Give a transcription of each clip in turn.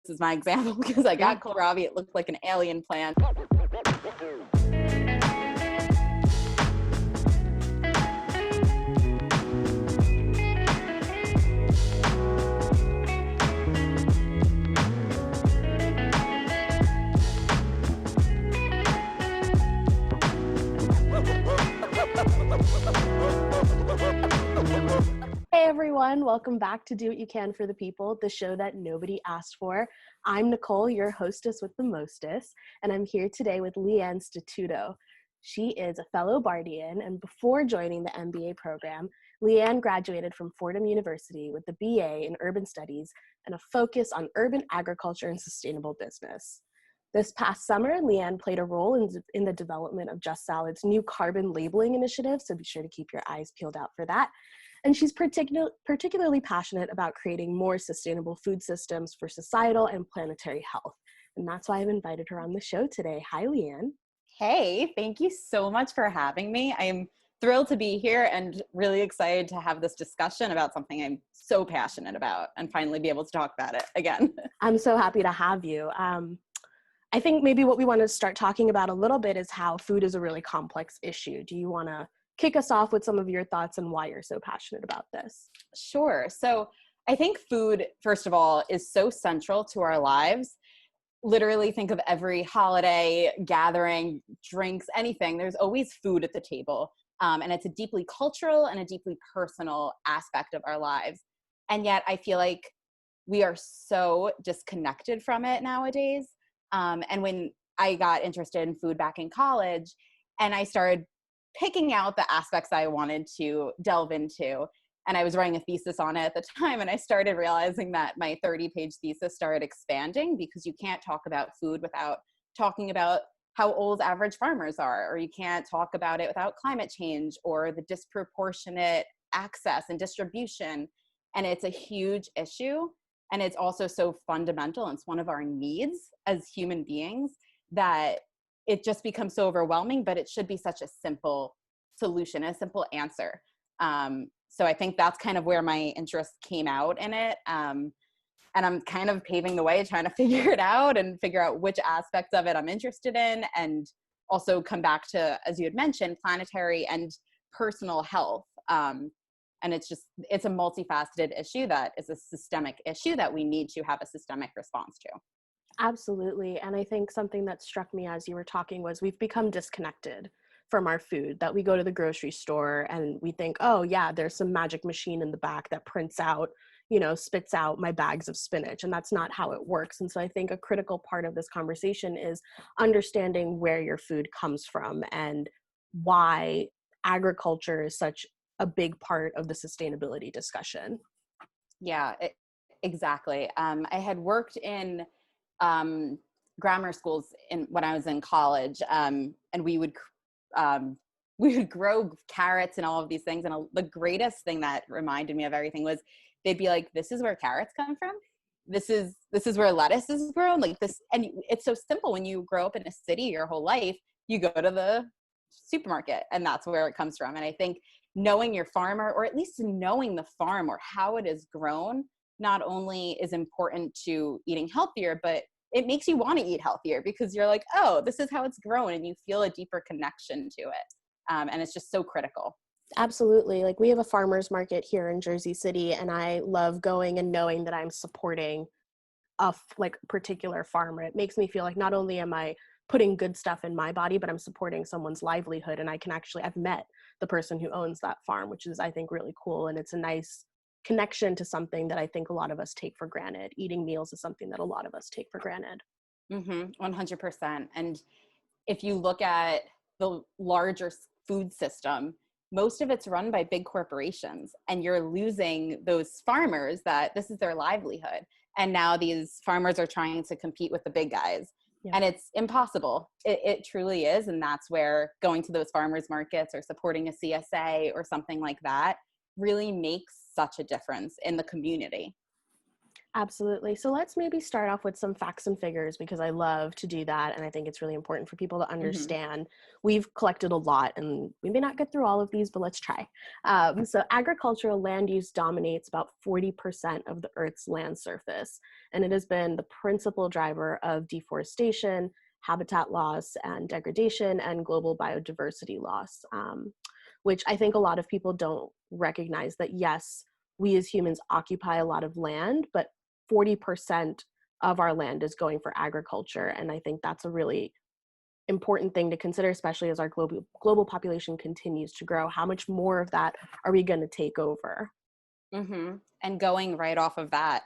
is my example because I got kohlrabi. It looked like an alien plant. Hey everyone, welcome back to Do What You Can for the People, the show that nobody asked for. I'm Nicole, your hostess with the mostest, and I'm here today with Leigh Anne Statuto. She is a fellow Bardian, and before joining the MBA program, Leigh Anne graduated from Fordham University with a BA in Urban Studies and a focus on urban agriculture and sustainable business. This past summer, Leigh Anne played a role in the development of Just Salad's new carbon labeling initiative, so be sure to keep your eyes peeled out for that. And she's particularly passionate about creating more sustainable food systems for societal and planetary health. And that's why I've invited her on the show today. Hi, Leigh Anne. Hey, thank you so much for having me. I am thrilled to be here and really excited to have this discussion about something I'm so passionate about and finally be able to talk about it again. I'm so happy to have you. I think maybe what we want to start talking about a little bit is how food is a really complex issue. Do you want to kick us off with some of your thoughts on why you're so passionate about this? Sure. So I think food, first of all, is so central to our lives. Literally think of every holiday, gathering, drinks, anything. There's always food at the table. And it's a deeply cultural and a deeply personal aspect of our lives. And yet I feel like we are so disconnected from it nowadays. And when I got interested in food back in college and I started picking out the aspects I wanted to delve into, and I was writing a thesis on it at the time, and I started realizing that my 30-page thesis started expanding because you can't talk about food without talking about how old average farmers are, or you can't talk about it without climate change or the disproportionate access and distribution. And it's a huge issue. And it's also so fundamental. And it's one of our needs as human beings that it just becomes so overwhelming, but it should be such a simple solution, a simple answer. So I think that's kind of where my interest came out in it. And I'm kind of paving the way, trying to figure it out and figure out which aspects of it I'm interested in, and also come back to, as you had mentioned, planetary and personal health. And it's a multifaceted issue that is a systemic issue that we need to have a systemic response to. Absolutely. And I think something that struck me as you were talking was we've become disconnected from our food, that we go to the grocery store and we think, oh yeah, there's some magic machine in the back that prints out, spits out my bags of spinach. And that's not how it works. And so I think a critical part of this conversation is understanding where your food comes from and why agriculture is such a big part of the sustainability discussion. Yeah, exactly. I had worked in grammar schools when I was in college, and we would grow carrots and all of these things. And the greatest thing that reminded me of everything was they'd be like, "This is where carrots come from. This is where lettuce is grown." Like this, and it's so simple. When you grow up in a city your whole life, you go to the supermarket, and that's where it comes from. And I think knowing your farmer, or at least knowing the farm or how it is grown, not only is important to eating healthier, but it makes you want to eat healthier because you're like, oh, this is how it's grown, and you feel a deeper connection to it. And it's just so critical. Absolutely. Like we have a farmer's market here in Jersey City, and I love going and knowing that I'm supporting a particular farmer. It makes me feel like not only am I putting good stuff in my body, but I'm supporting someone's livelihood. And I've met the person who owns that farm, which is, I think, really cool. And it's a nice connection to something that I think a lot of us take for granted. Eating meals is something that a lot of us take for granted. 100%. And if you look at the larger food system, most of it's run by big corporations, and you're losing those farmers that this is their livelihood. And now these farmers are trying to compete with the big guys. Yeah. And it's impossible. It truly is. And that's where going to those farmers markets or supporting a CSA or something like that really makes such a difference in the community. Absolutely. So let's maybe start off with some facts and figures because I love to do that. And I think it's really important for people to Hmm. understand. We've collected a lot and we may not get through all of these, but let's try. So agricultural land use dominates about 40% of the Earth's land surface. And it has been the principal driver of deforestation, habitat loss and degradation, and global biodiversity loss, which I think a lot of people don't recognize that, yes, we as humans occupy a lot of land, but 40% of our land is going for agriculture. And I think that's a really important thing to consider, especially as our global population continues to grow. How much more of that are we going to take over? Hmm. And going right off of that,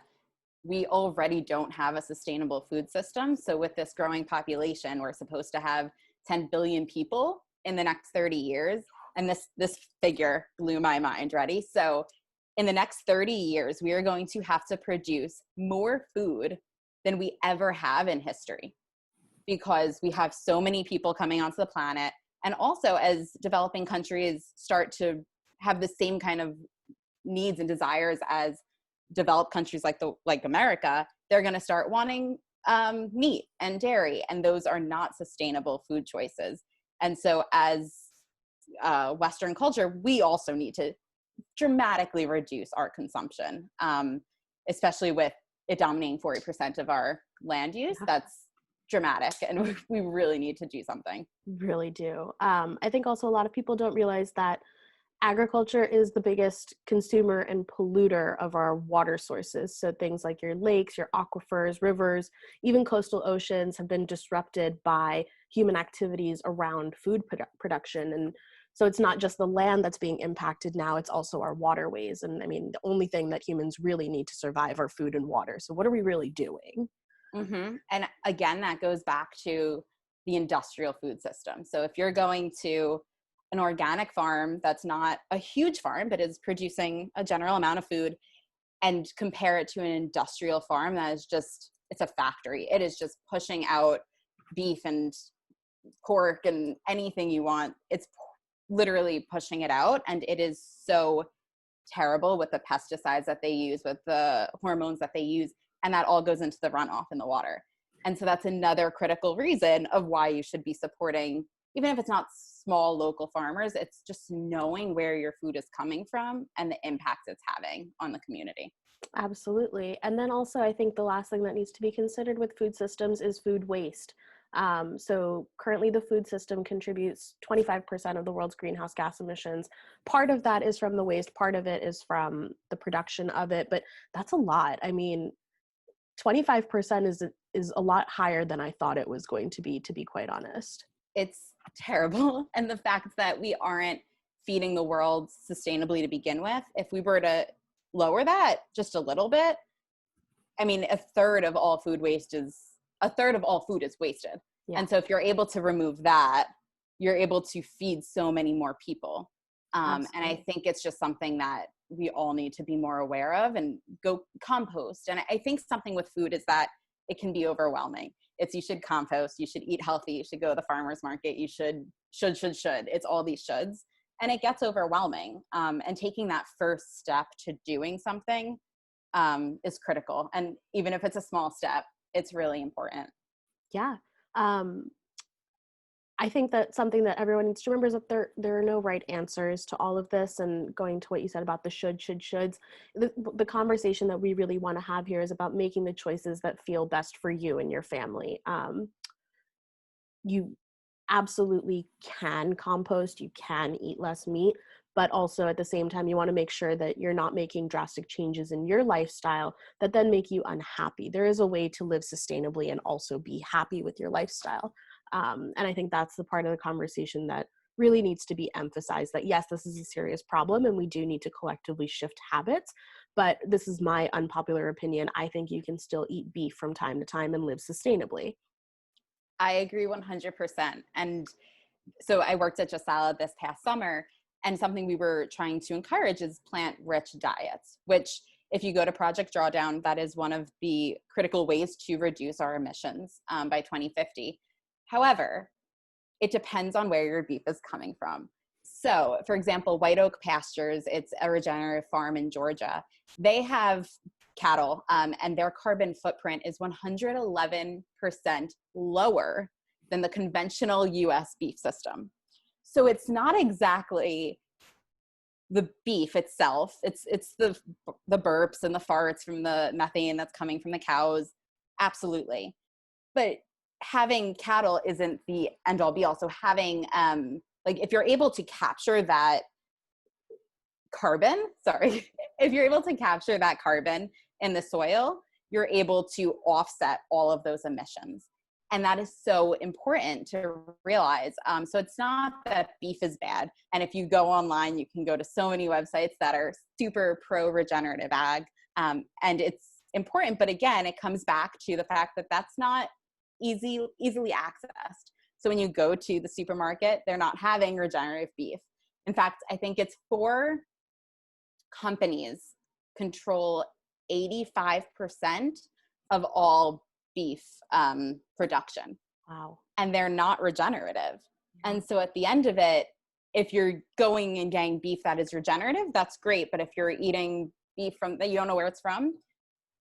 we already don't have a sustainable food system. So with this growing population, we're supposed to have 10 billion people in the next 30 years. And this figure blew my mind. Ready? So in the next 30 years, we are going to have to produce more food than we ever have in history because we have so many people coming onto the planet. And also, as developing countries start to have the same kind of needs and desires as developed countries like America, they're going to start wanting meat and dairy, and those are not sustainable food choices. And so, as Western culture, we also need to dramatically reduce our consumption, especially with it dominating 40% of our land use. That's dramatic, and we really need to do something. Really do. I think also a lot of people don't realize that agriculture is the biggest consumer and polluter of our water sources. So things like your lakes, your aquifers, rivers, even coastal oceans have been disrupted by human activities around food production. And so it's not just the land that's being impacted now, it's also our waterways. And I mean, the only thing that humans really need to survive are food and water. So what are we really doing? Mm-hmm. And again, that goes back to the industrial food system. So if you're going to an organic farm that's not a huge farm, but is producing a general amount of food, and compare it to an industrial farm that is just, it's a factory. It is just pushing out beef and pork and anything you want. It's literally pushing it out. And it is so terrible with the pesticides that they use, with the hormones that they use. And that all goes into the runoff in the water. And so that's another critical reason of why you should be supporting, even if it's not small local farmers, it's just knowing where your food is coming from and the impact it's having on the community. Absolutely. And then also, I think the last thing that needs to be considered with food systems is food waste. So currently the food system contributes 25% of the world's greenhouse gas emissions. Part of that is from the waste, part of it is from the production of it, but that's a lot. I mean, 25% is a lot higher than I thought it was going to be quite honest. It's terrible. And the fact that we aren't feeding the world sustainably to begin with, if we were to lower that just a little bit, I mean, a third of all food is wasted. Yeah, And so if you're able to remove that, you're able to feed so many more people. And I think it's just something that we all need to be more aware of and go compost. And I think something with food is that it can be overwhelming. It's, you should compost, you should eat healthy, you should go to the farmer's market, you should. It's all these shoulds. And it gets overwhelming. And taking that first step to doing something is critical. And even if it's a small step, it's really important. yeah. I think that something that everyone needs to remember is that there are no right answers to all of this. And going to what you said about the shoulds, the conversation that we really want to have here is about making the choices that feel best for you and your family. You absolutely can compost, you can eat less meat, but also at the same time, you want to make sure that you're not making drastic changes in your lifestyle that then make you unhappy. There is a way to live sustainably and also be happy with your lifestyle. And I think that's the part of the conversation that really needs to be emphasized, that yes, this is a serious problem and we do need to collectively shift habits, but this is my unpopular opinion. I think you can still eat beef from time to time and live sustainably. I agree 100%. And so I worked at Just Salad this past summer, and something we were trying to encourage is plant-rich diets, which if you go to Project Drawdown, that is one of the critical ways to reduce our emissions by 2050. However, it depends on where your beef is coming from. So, for example, White Oak Pastures, it's a regenerative farm in Georgia. They have cattle, and their carbon footprint is 111% lower than the conventional US beef system. So it's not exactly the beef itself. It's the burps and the farts from the methane that's coming from the cows. Absolutely. But having cattle isn't the end all be all. So having, like, if you're able to capture that carbon, if you're able to capture that carbon in the soil, you're able to offset all of those emissions. And that is so important to realize. So it's not that beef is bad. And if you go online, you can go to so many websites that are super pro regenerative ag. And it's important. But again, it comes back to the fact that that's not easily accessed. So when you go to the supermarket, they're not having regenerative beef. In fact, I think it's 4 companies control 85% of all beef production. Wow. And they're not regenerative. And so at the end of it, if you're going and getting beef that is regenerative, that's great. But if you're eating beef from that you don't know where it's from,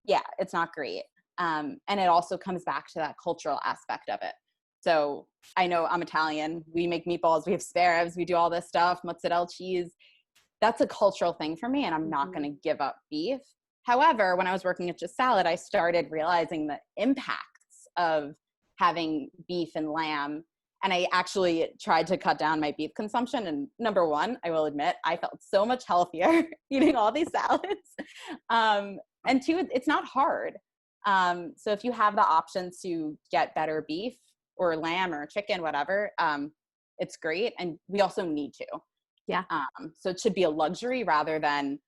yeah, it's not great. And it also comes back to that cultural aspect of it. So I know I'm Italian. We make meatballs, we have spare ribs, we do all this stuff, mozzarella cheese. That's a cultural thing for me, and I'm not going to give up beef. However, when I was working at Just Salad, I started realizing the impacts of having beef and lamb. And I actually tried to cut down my beef consumption. And number one, I will admit, I felt so much healthier eating all these salads. And two, it's not hard. So if you have the option to get better beef or lamb or chicken, whatever, it's great. And we also need to. Yeah. So it should be a luxury rather than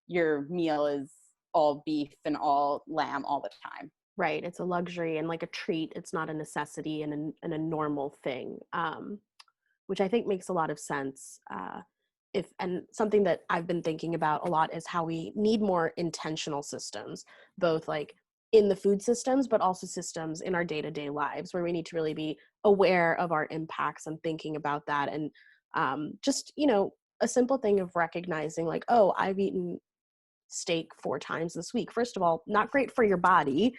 your meal is all beef and all lamb all the time. Right. It's a luxury and like a treat. It's not a necessity and a normal thing, which I think makes a lot of sense. And something that I've been thinking about a lot is how we need more intentional systems, both like in the food systems, but also systems in our day-to-day lives where we need to really be aware of our impacts and thinking about that. And just, a simple thing of recognizing like, oh, I've eaten steak 4 times this week. First of all, not great for your body.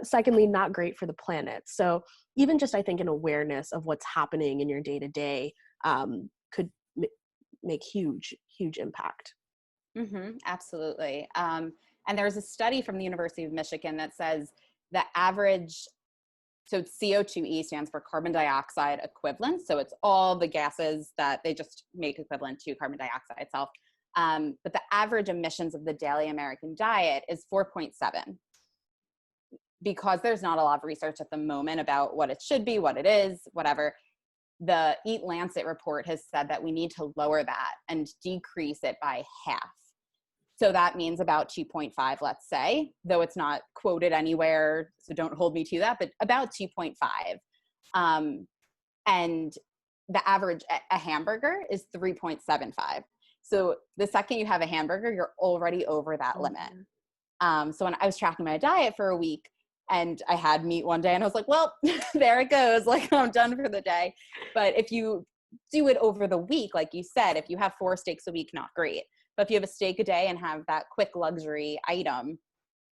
Secondly, not great for the planet. So even just, I think, an awareness of what's happening in your day-to-day could make huge impact. Mm-hmm, absolutely. And there's a study from the University of Michigan that says the average, so CO2e stands for carbon dioxide equivalent. So it's all the gases that they just make equivalent to carbon dioxide itself. But the average emissions of the daily American diet is 4.7. Because there's not a lot of research at the moment about what it should be, what it is, whatever. The Eat Lancet report has said that we need to lower that and decrease it by half. So that means about 2.5, let's say, though it's not quoted anywhere, so don't hold me to that, but about 2.5. And the average, a hamburger is 3.75. So the second you have a hamburger, you're already over that limit. So when I was tracking my diet for a week and I had meat one day and I was like, well, there it goes. Like, I'm done for the day. But if you do it over the week, like you said, if you have 4 steaks a week, not great. But if you have a steak a day and have that quick luxury item,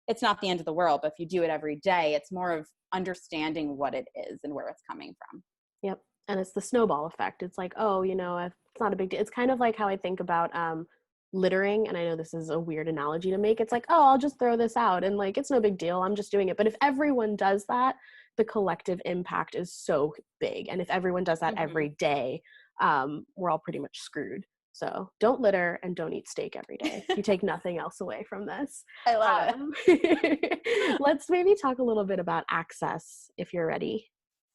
it's not the end of the world. But if you do it every day, it's more of understanding what it is and where it's coming from. Yep. And it's the snowball effect. It's like, oh, it's not a big deal. It's kind of like how I think about littering. And I know this is a weird analogy to make. It's like, oh, I'll just throw this out and like, it's no big deal. I'm just doing it. But if everyone does that, the collective impact is so big. And if everyone does that every day, we're all pretty much screwed. So don't litter and don't eat steak every day. You take nothing else away from this. I love it. Let's maybe talk a little bit about access if you're ready.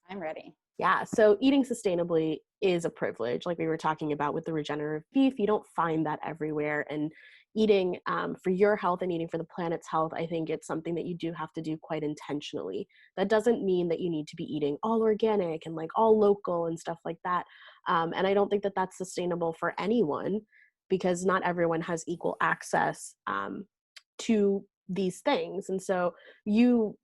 I'm ready. Yeah. So eating sustainably is a privilege. Like we were talking about with the regenerative beef, you don't find that everywhere. And eating for your health and eating for the planet's health, I think it's something that you do have to do quite intentionally. That doesn't mean that you need to be eating all organic and like all local and stuff like that. And I don't think that that's sustainable for anyone because not everyone has equal access to these things. And so you,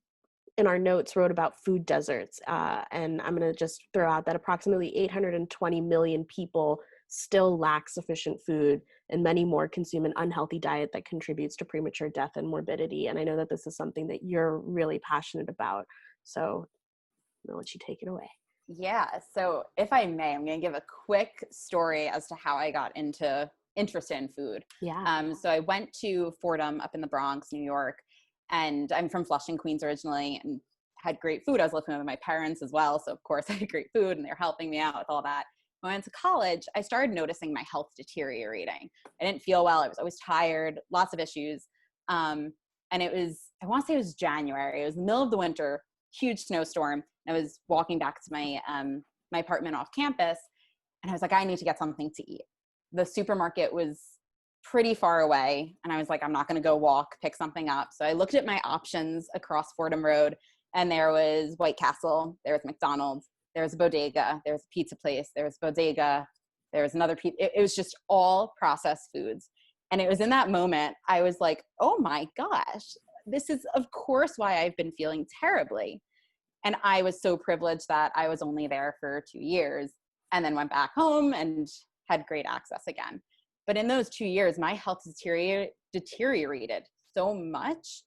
in our notes, wrote about food deserts. And I'm going to just throw out that approximately 820 million people still lack sufficient food, and many more consume an unhealthy diet that contributes to premature death and morbidity. And I know that this is something that you're really passionate about. So I'll let you take it away. Yeah. So if I may, I'm going to give a quick story as to how I got interested in food. Yeah. So I went to Fordham up in the Bronx, New York, and I'm from Flushing, Queens originally, and had great food. I was living with my parents as well. So of course I had great food and they're helping me out with all that. When I went to college, I started noticing my health deteriorating. I didn't feel well. I was always tired, lots of issues. And it was, I want to say it was January. It was the middle of the winter, huge snowstorm. I was walking back to my apartment off campus, and I was like, I need to get something to eat. The supermarket was pretty far away, and I was like, I'm not going to go walk, pick something up. So I looked at my options across Fordham Road, and there was White Castle, there was McDonald's, there was a bodega, there was a pizza place, there was bodega, there was another pizza. It was just all processed foods. And it was in that moment, I was like, oh my gosh, this is of course why I've been feeling terribly. And I was so privileged that I was only there for 2 years and then went back home and had great access again. But in those 2 years, my health deteriorated so much.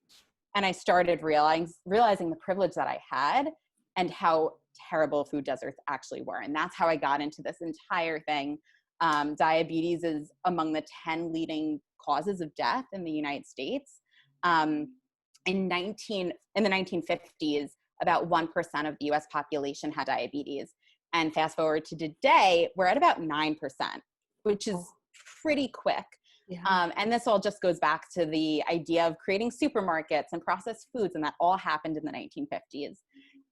And I started realizing the privilege that I had and how terrible food deserts actually were. And that's how I got into this entire thing. Diabetes is among the 10 leading causes of death in the United States. In the 1950s, about 1% of the US population had diabetes. And fast forward to today, we're at about 9%, which is pretty quick. Yeah. And this all just goes back to the idea of creating supermarkets and processed foods, and that all happened in the 1950s.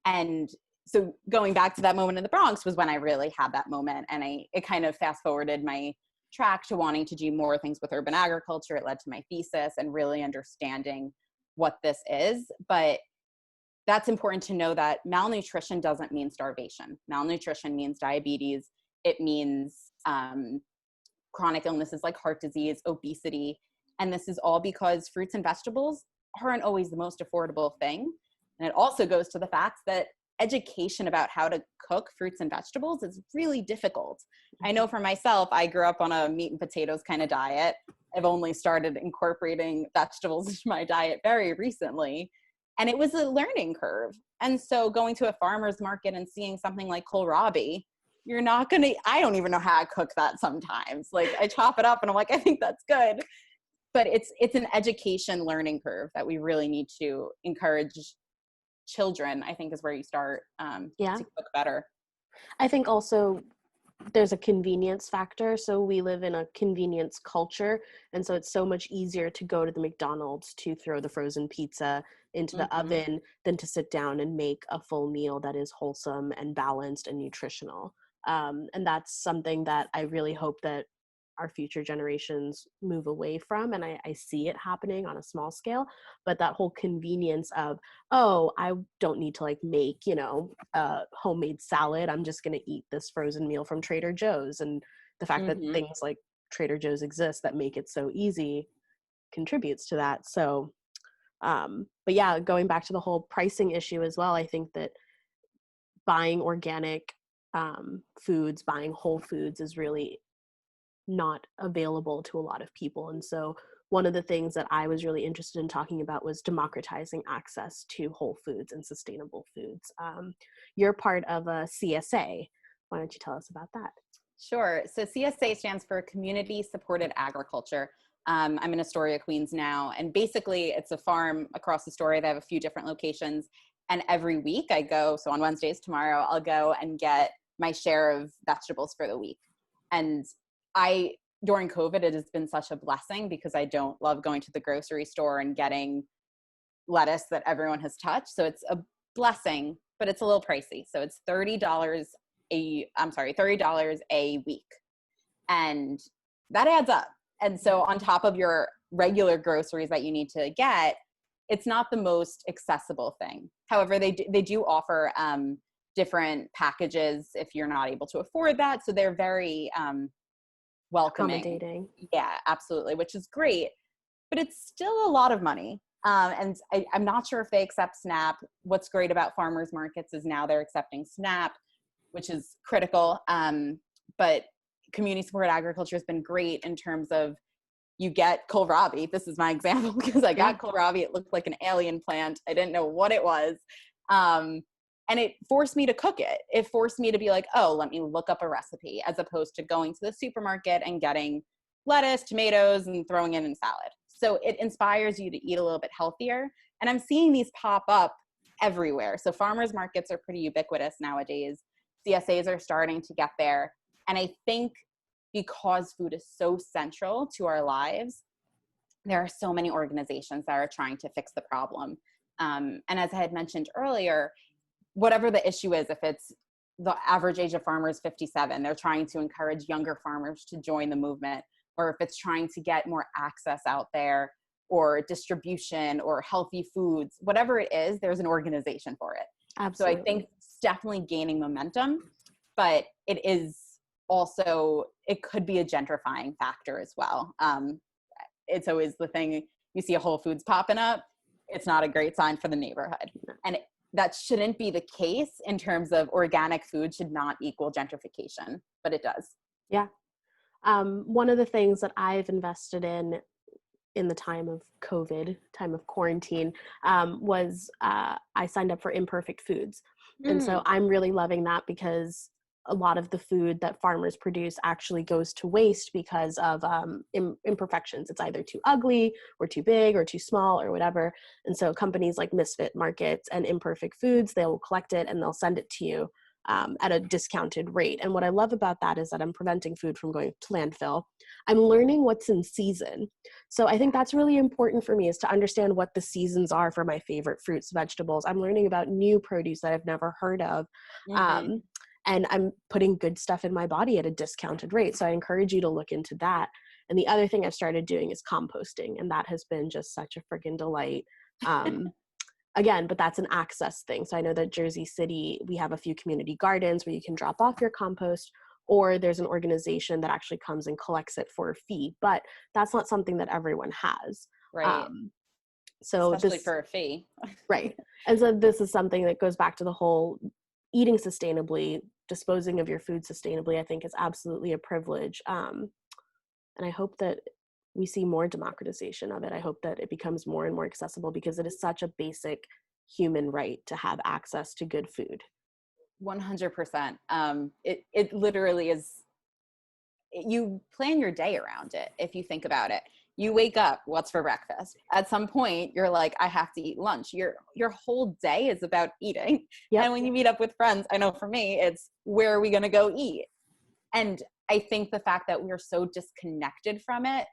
And so going back to that moment in the Bronx was when I really had that moment, and it kind of fast forwarded my track to wanting to do more things with urban agriculture. It led to my thesis and really understanding what this is. But that's important to know that malnutrition doesn't mean starvation. Malnutrition means diabetes. It means chronic illnesses like heart disease, obesity. And this is all because fruits and vegetables aren't always the most affordable thing. And it also goes to the fact that education about how to cook fruits and vegetables is really difficult. I know for myself, I grew up on a meat and potatoes kind of diet. I've only started incorporating vegetables into my diet very recently. And it was a learning curve. And so going to a farmer's market and seeing something like kohlrabi, you're not going to, I don't even know how to cook that sometimes. Like I chop it up and I'm like, I think that's good. But it's an education learning curve that we really need to encourage children, I think is where you start to cook better. I think also there's a convenience factor. So we live in a convenience culture. And so it's so much easier to go to the McDonald's to throw the frozen pizza into the oven than to sit down and make a full meal that is wholesome and balanced and nutritional. And that's something that I really hope that our future generations move away from. And I see it happening on a small scale, but that whole convenience of, oh, I don't need to like make, a homemade salad. I'm just going to eat this frozen meal from Trader Joe's. And the fact that things like Trader Joe's exist that make it so easy contributes to that. So, but yeah, going back to the whole pricing issue as well, I think that buying organic foods, buying whole foods is really not available to a lot of people. And so one of the things that I was really interested in talking about was democratizing access to whole foods and sustainable foods. You're part of a CSA. Why don't you tell us about that? Sure. So CSA stands for Community Supported Agriculture. I'm in Astoria, Queens now, and basically it's a farm across Astoria. They have a few different locations, and every week I go, so on Wednesdays tomorrow, I'll go and get my share of vegetables for the week. And during COVID, it has been such a blessing because I don't love going to the grocery store and getting lettuce that everyone has touched. So it's a blessing, but it's a little pricey. So it's $30 a week. And that adds up. And so on top of your regular groceries that you need to get, it's not the most accessible thing. However, they do offer different packages if you're not able to afford that. So they're very welcoming. Accommodating. Yeah, absolutely, which is great, but it's still a lot of money. And I'm not sure if they accept SNAP. What's great about farmers markets is now they're accepting SNAP, which is critical. But community support agriculture has been great in terms of you get kohlrabi. This is my example because I got kohlrabi. It looked like an alien plant. I didn't know what it was. And it forced me to cook it. It forced me to be like, oh, let me look up a recipe, as opposed to going to the supermarket and getting lettuce, tomatoes, and throwing it in salad. So it inspires you to eat a little bit healthier. And I'm seeing these pop up everywhere. So farmers markets are pretty ubiquitous nowadays. CSAs are starting to get there. And I think because food is so central to our lives, there are so many organizations that are trying to fix the problem. And as I had mentioned earlier, whatever the issue is, if it's the average age of farmers 57, they're trying to encourage younger farmers to join the movement, or if it's trying to get more access out there, or distribution, or healthy foods, whatever it is, there's an organization for it. Absolutely. So I think it's definitely gaining momentum, but it is also, it could be a gentrifying factor as well. It's always the thing, you see a Whole Foods popping up, it's not a great sign for the neighborhood. And that shouldn't be the case in terms of organic food should not equal gentrification, but it does. Yeah. One of the things that I've invested in the time of COVID, time of quarantine, was I signed up for Imperfect Foods. And so I'm really loving that because a lot of the food that farmers produce actually goes to waste because of imperfections. It's either too ugly or too big or too small or whatever. And so companies like Misfit Markets and Imperfect Foods, they will collect it and they'll send it to you at a discounted rate. And what I love about that is that I'm preventing food from going to landfill. I'm learning what's in season. So I think that's really important for me, is to understand what the seasons are for my favorite fruits, vegetables. I'm learning about new produce that I've never heard of. And I'm putting good stuff in my body at a discounted rate. So I encourage you to look into that. And the other thing I've started doing is composting. And that has been just such a freaking delight. Again, but that's an access thing. So I know that Jersey City, we have a few community gardens where you can drop off your compost, or there's an organization that actually comes and collects it for a fee. But that's not something that everyone has. Right. So especially for a fee. Right. And so this is something that goes back to the whole eating sustainably, disposing of your food sustainably, I think is absolutely a privilege. And I hope that we see more democratization of it. I hope that it becomes more and more accessible, because it is such a basic human right to have access to good food. 100%. It literally is, you plan your day around it. If you think about it, you wake up, what's for breakfast? At some point you're like, I have to eat lunch. Your whole day is about eating. Yep. And when you meet up with friends, I know for me, it's where are we going to go eat? And I think the fact that we're so disconnected from it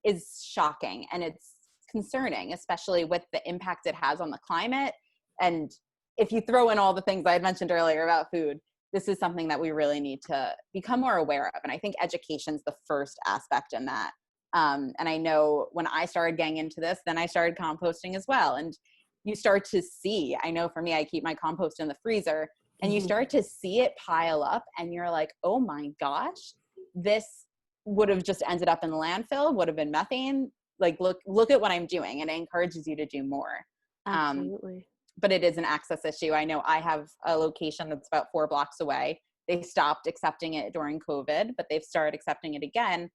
is shocking, and it's concerning, especially with the impact it has on the climate. And if you throw in all the things I had mentioned earlier about food, this is something that we really need to become more aware of. And I think education is the first aspect in that. And I know when I started getting into this, then I started composting as well. And you start to see, I know for me, I keep my compost in the freezer, and you start to see it pile up, and you're like, oh my gosh, this would have just ended up in the landfill, would have been methane. Like, look at what I'm doing. And it encourages you to do more. Absolutely. But it is an access issue. I know I have a location that's about 4 blocks away. They stopped accepting it during COVID, but they've started accepting it again.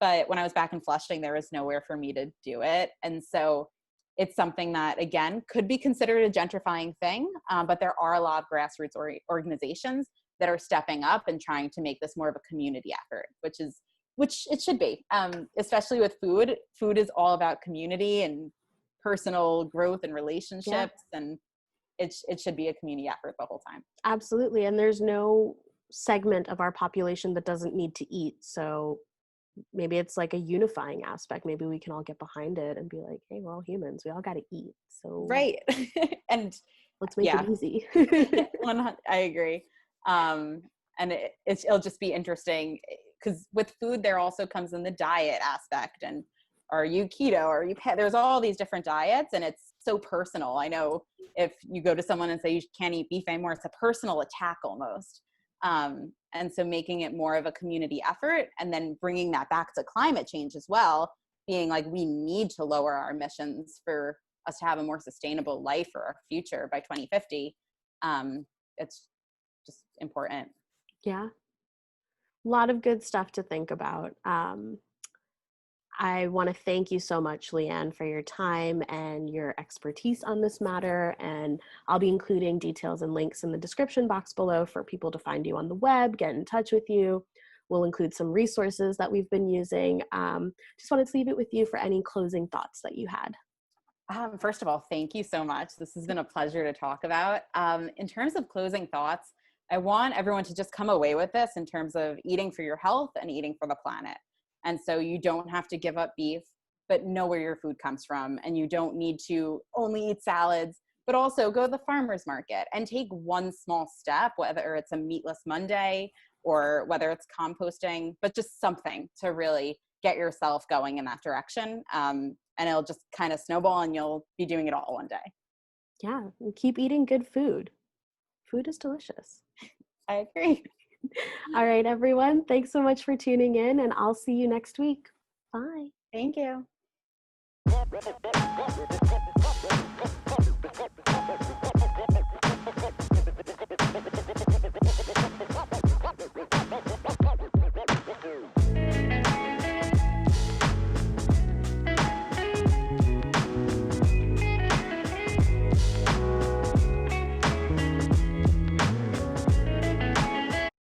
But when I was back in Flushing, there was nowhere for me to do it. And so it's something that, again, could be considered a gentrifying thing. But there are a lot of grassroots organizations that are stepping up and trying to make this more of a community effort, which it should be, especially with food. Food is all about community and personal growth and relationships. Yeah. And it should be a community effort the whole time. Absolutely. And there's no segment of our population that doesn't need to eat. So maybe it's like a unifying aspect. Maybe we can all get behind it and be like, hey, we're all humans. We all got to eat. So right. And let's make it easy. I agree. And it'll just be interesting, because with food, there also comes in the diet aspect. And are you keto? Are you there's all these different diets, and it's so personal. I know if you go to someone and say you can't eat beef anymore, it's a personal attack almost. And so making it more of a community effort, and then bringing that back to climate change as well, being like, we need to lower our emissions for us to have a more sustainable life for our future by 2050. It's just important. Yeah. A lot of good stuff to think about. I want to thank you so much, Leigh Anne, for your time and your expertise on this matter. And I'll be including details and links in the description box below for people to find you on the web, get in touch with you. We'll include some resources that we've been using. Just wanted to leave it with you for any closing thoughts that you had. First of all, thank you so much. This has been a pleasure to talk about. In terms of closing thoughts, I want everyone to just come away with this in terms of eating for your health and eating for the planet. And so you don't have to give up beef, but know where your food comes from. And you don't need to only eat salads, but also go to the farmer's market and take one small step, whether it's a meatless Monday or whether it's composting, but just something to really get yourself going in that direction. And it'll just kind of snowball and you'll be doing it all one day. Yeah, and keep eating good food. Food is delicious. I agree. All right, everyone. Thanks so much for tuning in, and I'll see you next week. Bye. Thank you.